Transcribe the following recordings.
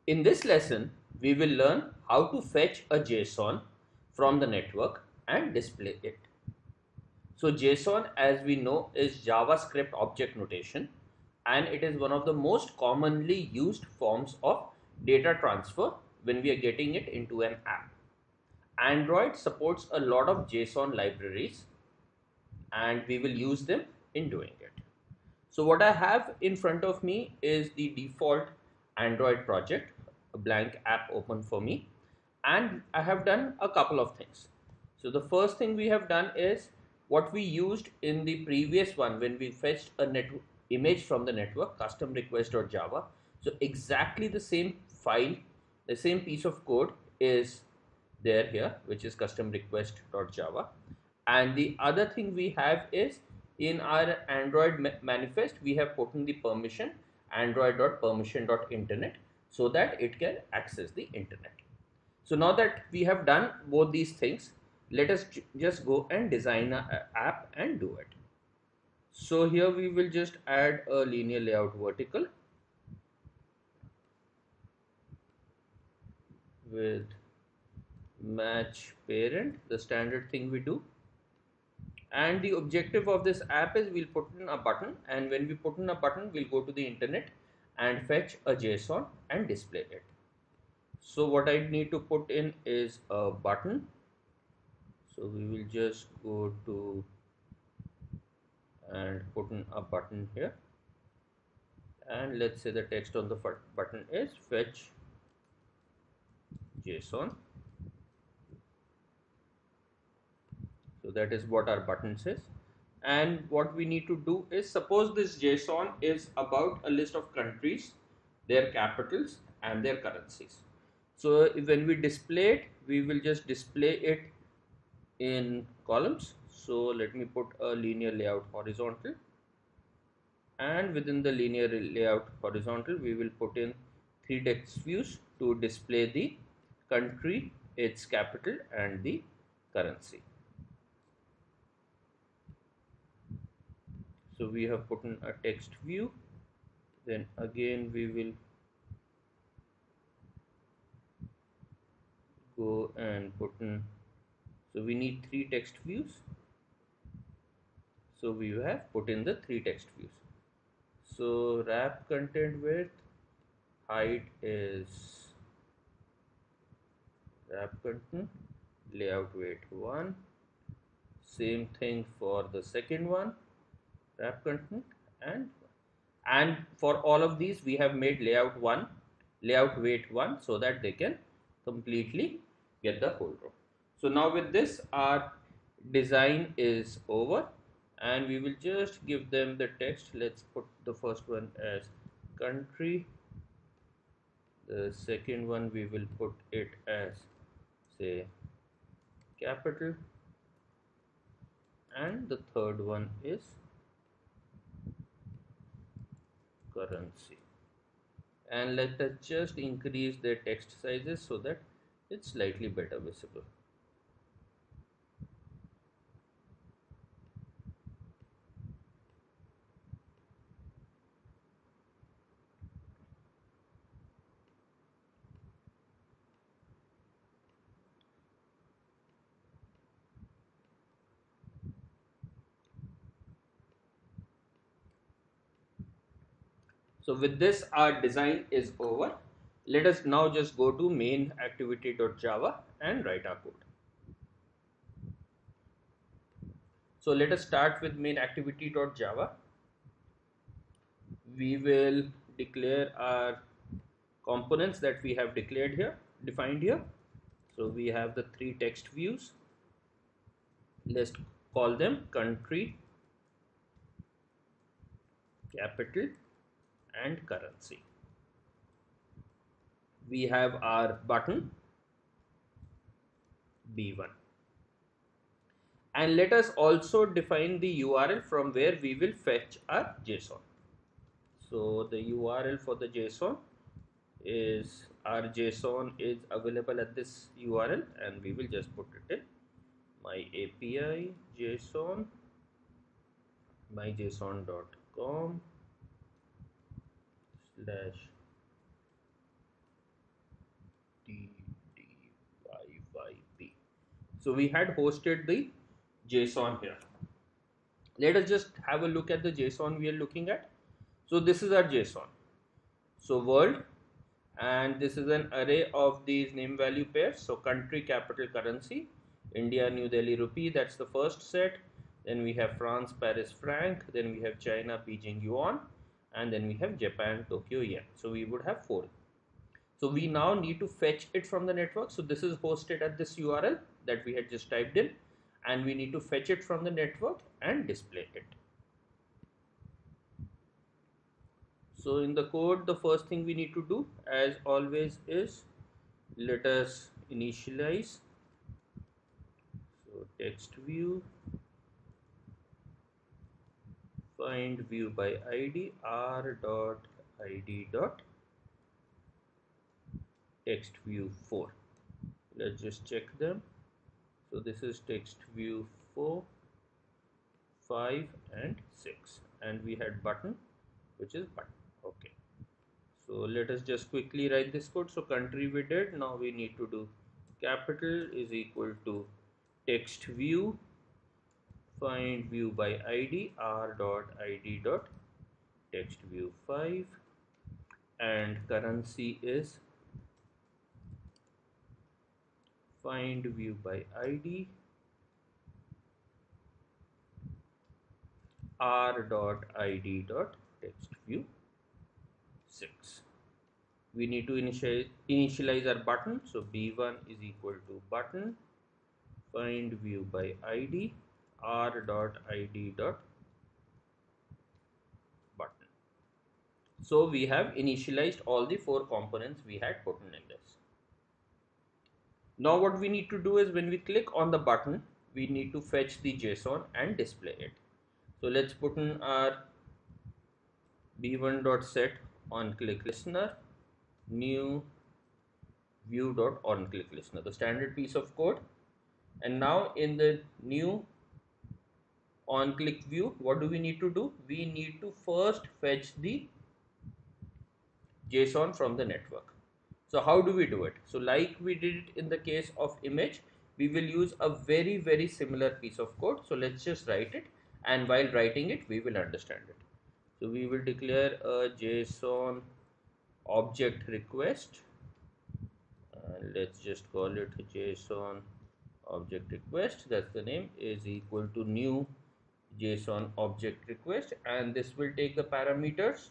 In this lesson, we will learn how to fetch a JSON from the network and display it. So JSON, as we know, is JavaScript object notation, and it is one of the most commonly used forms of data transfer when we are getting it into an app. Android supports a lot of JSON libraries, and we will use them in doing it. So what I have in front of me is the default Android project, a blank app open for me, and I have done a couple of things. So the first thing we have done is what we used in the previous one when we fetched a image from the network, custom request.java. So exactly the same file, the same piece of code is there here, which is custom request.java. And the other thing we have is in our Android manifest, we have put in the permission android.permission.internet so that it can access the internet. So now that we have done both these things, let us just go and design an app and do it. So here we will just add a linear layout vertical with match parent, the standard thing we do. And the objective of this app is we'll put in a button, and when we put in a button, we'll go to the internet and fetch a JSON and display it. So what I need to put in is a button. So we will just go to and put in a button here, and let's say the text on the button is fetch JSON. So that is what our button says. And what we need to do is, suppose this JSON is about a list of countries, their capitals and their currencies. So when we display it, we will just display it in columns. So let me put a linear layout horizontal, and within the linear layout horizontal, we will put in 3 text views to display the country, its capital and the currency. So we have put in a text view, then again we will go and put in, so we need 3 text views, so we have put in the 3 text views. So wrap content width, height is wrap content, layout weight 1, same thing for the second one, wrap content, and for all of these we have made layout weight 1 so that they can completely get the whole row. So now with this, our design is over, and we will just give them the text. Let's put the first one as country, the second one we will put it as, say, capital, and the third one is currency. And let us just increase the text sizes so that it's slightly better visible. So with this, our design is over. Let us now just go to MainActivity.java and write our code. So let us start with MainActivity.java. We will declare our components that we have defined here. So we have the 3 text views. Let's call them country, capital and currency. We have our button B1, and let us also define the URL from where we will fetch our JSON. So the URL for the JSON is, our JSON is available at this URL, and we will just put it in my API JSON, myjson.com/, So we had hosted the JSON here. Let us just have a look at the JSON we are looking at. So this is our JSON. So world, and this is an array of these name value pairs. So country, capital, currency, India, New Delhi rupee, that's the first set. Then we have France, Paris franc, then we have China, Beijing yuan, and then we have Japan, Tokyo yen. So we would have 4. So we now need to fetch it from the network. So this is hosted at this URL that we had just typed in, and we need to fetch it from the network and display it. So in the code, the first thing we need to do, as always, is let us initialize. So text view, find view by ID, r dot id dot text view 4. Let's just check them. So this is text view 4, 5 and 6, and we had button, which is button. Okay, so let us just quickly write this code. So country we did, now we need to do capital is equal to text view, find view by ID, r dot id dot text view 5, and currency is find view by ID, r dot id dot text view 6. We need to initialize our button. So b1 is equal to button, find view by ID, r dot id dot button. So we have initialized all the 4 components we had put in this. Now what we need to do is when we click on the button, we need to fetch the JSON and display it. So let's put in our b1.set on click listener, new view dot on click listener, the standard piece of code. And now in the new on click view, what do we need to do? We need to first fetch the JSON from the network. So how do we do it? So like we did it in the case of image, we will use a very similar piece of code. So let's just write it, and while writing it, we will understand it. So we will declare a JSON object request, and let's just call it JSON object request, that's the name, is equal to new JSON object request, and this will take the parameters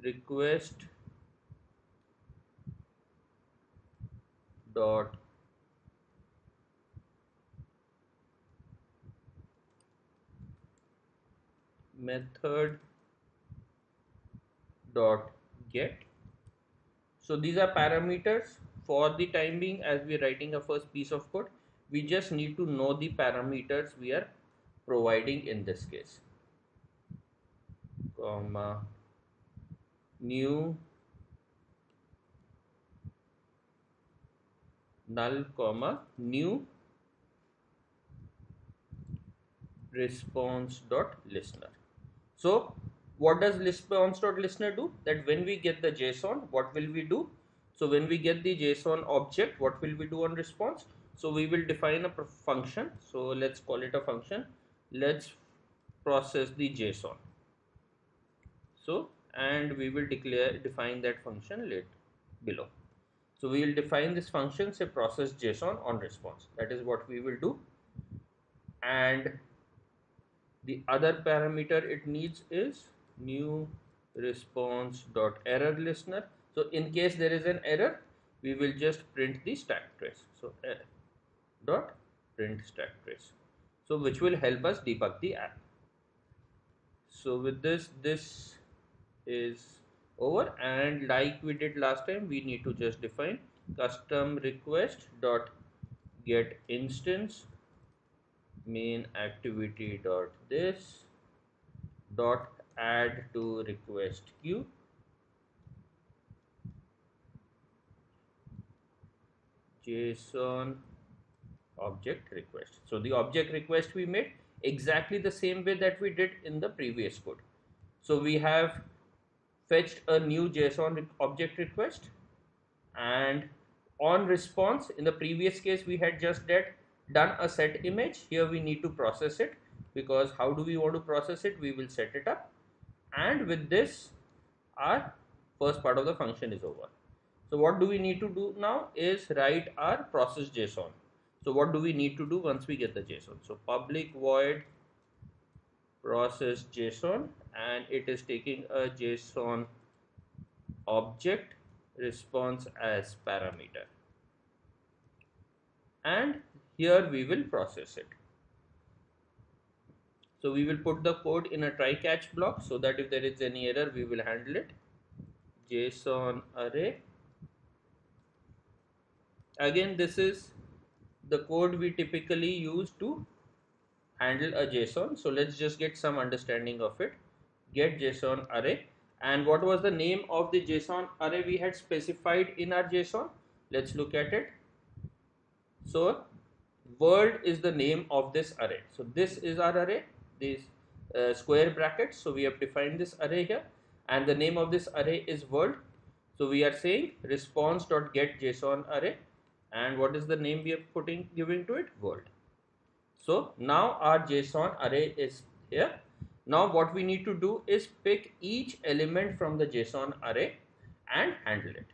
request dot method dot get. So these are parameters. For the time being, as we are writing a first piece of code, we just need to know the parameters we are providing in this case, comma new null, comma new response dot listener. So what does response dot listener do? That when we get the JSON, what will we do? So when we get the JSON object, what will we do on response? So we will define a function. So let's call it a function. Let's process the JSON. So, and we will define that function below. So we will define this function, say process JSON on response. That is what we will do. And the other parameter it needs is new response dot error listener. So in case there is an error, we will just print the stack trace. So dot print stack trace. So which will help us debug the app. So with this is over, and like we did last time, we need to just define custom request dot get instance main activity dot this dot add to request queue JSON object request. So the object request we made exactly the same way that we did in the previous code. So we have fetched a new JSON object request, and on response, in the previous case we had just done a set image. Here we need to process it, because how do we want to process it? We will set it up, and with this our first part of the function is over. So what do we need to do now is write our process JSON. So what do we need to do once we get the JSON? So public void process JSON, and it is taking a JSON object response as parameter, and here we will process it. So we will put the code in a try catch block, so that if there is any error we will handle it. JSON array. Again, this is the code we typically use to handle a JSON. So let's just get some understanding of it. Get JSON array. And what was the name of the JSON array we had specified in our JSON? Let's look at it. So world is the name of this array. So this is our array, these square brackets. So we have defined this array here, and the name of this array is world. So we are saying response.get JSON array, and what is the name we are giving to it? World. So now our JSON array is here. Now what we need to do is pick each element from the JSON array and handle it.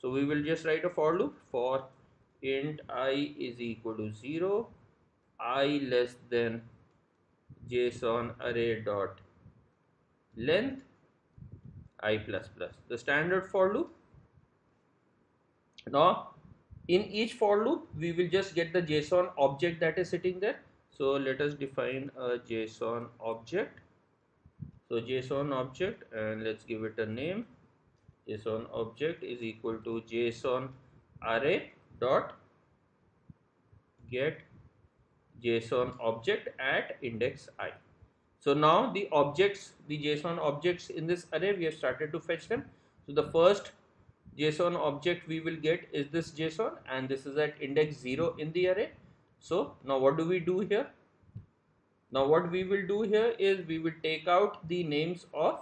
So we will just write a for loop for int I is equal to 0, I less than JSON array dot length I plus plus, the standard for loop. Now in each for loop we will just get the JSON object that is sitting there. So let us define a JSON object. So JSON object, and let's give it a name. JSON object is equal to JSON array dot get JSON object at index I. So now the objects, the JSON objects in this array, we have started to fetch them. So the first JSON object we will get is this JSON, and this is at index 0 in the array. So now what do we do here? Now what we will do here is we will take out the names of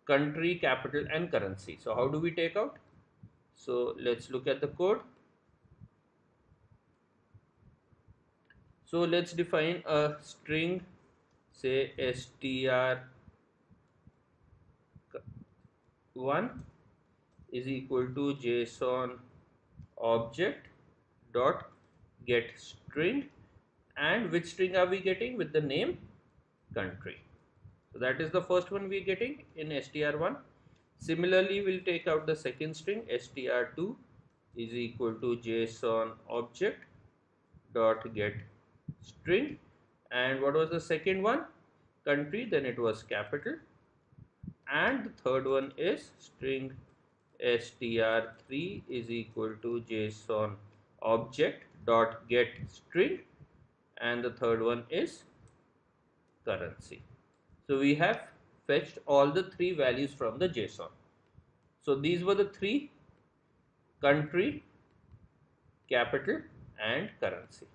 country, capital and currency. So how do we take out? So let's look at the code. So let's define a string, say str1 is equal to JSON object dot get string, and which string are we getting? With the name country. So that is the first one we are getting in str1. Similarly, we'll take out the second string, str2 is equal to JSON object dot get string, and what was the second one? Country, then it was capital, and the third one is string str3 is equal to JSON object dot get string, and the third one is currency. So we have fetched all the three values from the JSON. So these were the three: country, capital and currency.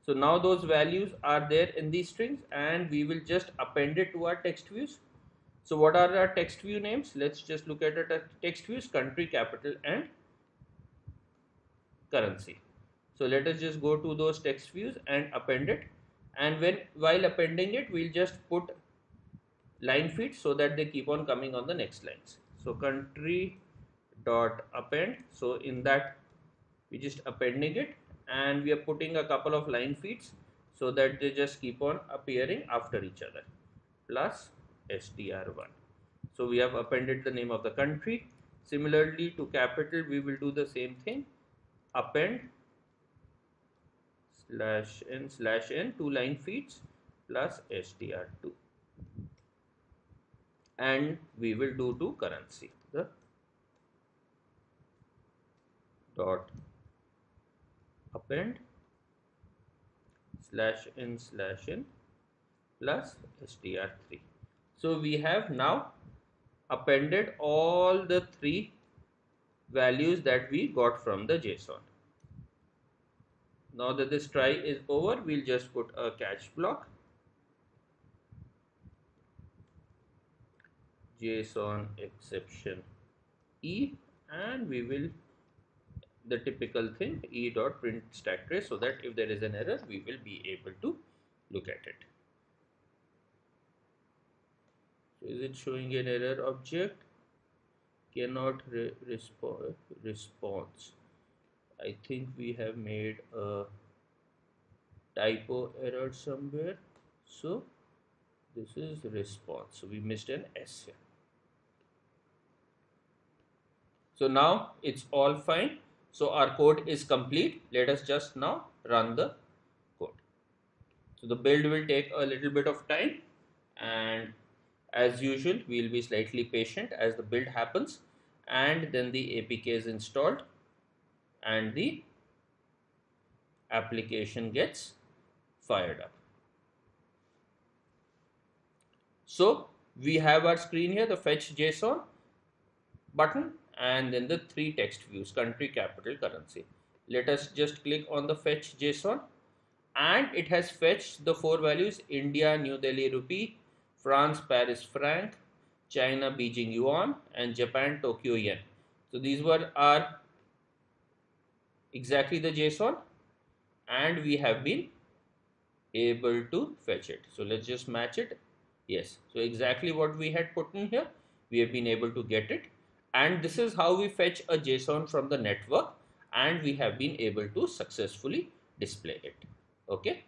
So now those values are there in these strings, and we will just append it to our text views. So what are our text view names? Let's just look at it. Text views: country, capital and currency. So let us just go to those text views and append it, and while appending it, we'll just put line feeds so that they keep on coming on the next lines. So country dot append, so in that we just appending it, and we are putting a couple of line feeds so that they just keep on appearing after each other, plus str1. So we have appended the name of the country. Similarly to capital, we will do the same thing, append /n two line feeds plus str2, and we will do to currency the dot append /n plus str3. So we have now appended all the three values that we got from the JSON. Now that this try is over, we'll just put a catch block, JSON exception E, and we will the typical thing, e dot print stack trace, so that if there is an error, we will be able to look at it. So is it showing an error object? Cannot response. I think we have made a typo error somewhere. So this is response. So we missed an S here. So now it's all fine. So our code is complete. Let us just now run the code. So the build will take a little bit of time, and as usual we will be slightly patient as the build happens, and then the APK is installed and the application gets fired up. So we have our screen here, the fetch JSON button, and then the three text views, country, capital, currency. Let us just click on the fetch JSON, and it has fetched the four values: India, New Delhi rupee, France, Paris franc, China, Beijing yuan, and Japan, Tokyo yen. So these were our exactly the JSON, and we have been able to fetch it. So let's just match it. Yes, so exactly what we had put in here, we have been able to get it. And this is how we fetch a JSON from the network, and we have been able to successfully display it. Okay.